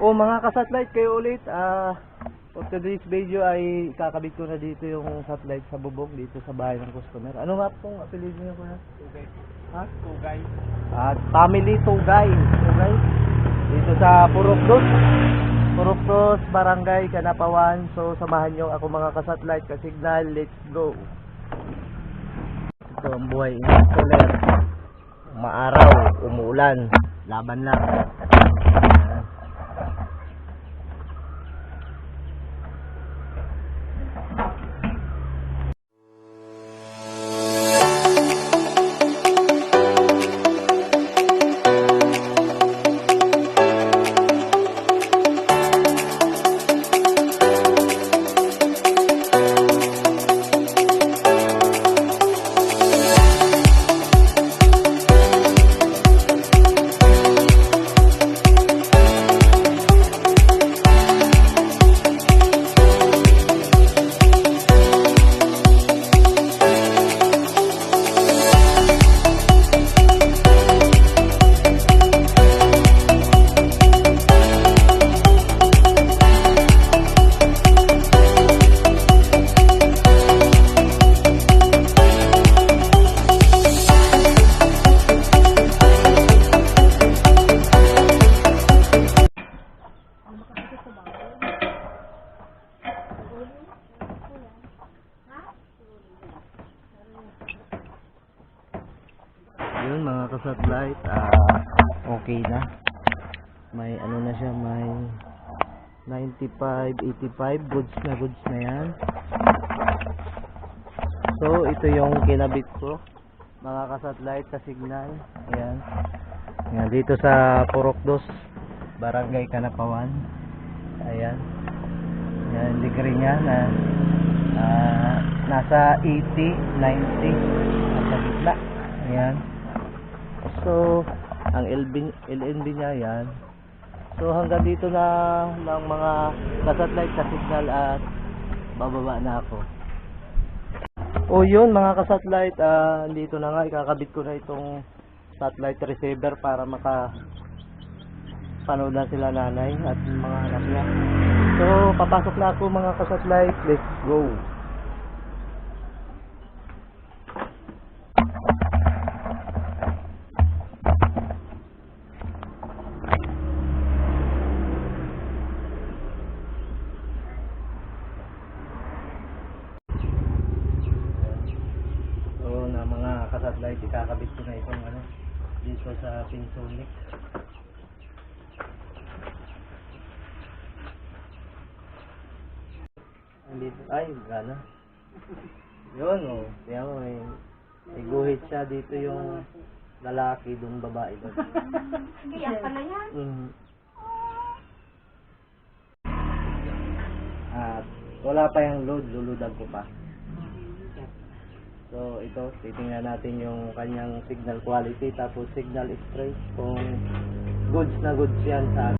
O mga ka-satellite, kayo ulit. For today's video ay kakabit ko na dito yung satellite sa bubong dito sa bahay ng customer. Ano nga pong apelido niyo kuya? Tugay. Ha? Tugay. Family Tugay. Tugay. Dito sa Purokdos. Purokdos, Barangay Canapawan. So samahan niyo ako mga ka-satellite, ka-signal. Let's go. Ito ang buhay installer. Maaraw, umuulan, laban lang. Yun mga ka-satellite, okay na. May ano na siya, may 95, 85 goods na yan. So ito yung kinabit ko mga ka-satellite, ka-signal. Ayan. Ayan, dito sa Purokdos, Barangay Canapawan. Ayan. Ayan, degree niya na nasa 80, 90 nasa gitna. Ayan. So ang LNB niya yan. So hanggang dito na ng mga ka-satellite, ka-signal at bababa na ako. O yun mga ka-satellite, dito na nga ikakabit ko na itong satellite receiver para panood na sila nanay at mga anak niya. So papasok na ako mga ka-satellite, let's go. Ka-satellite, ikakabit ko na itong ano dito sa Pinsonic. Andito, ay gana yun o, kaya mo may guhit siya dito, yung lalaki dun babae doon. Kaya pala yan. At wala pa yung load, luludag ko pa. So ito, titingnan natin yung kanyang signal quality, tapos signal strength, kung goods na goods yan sa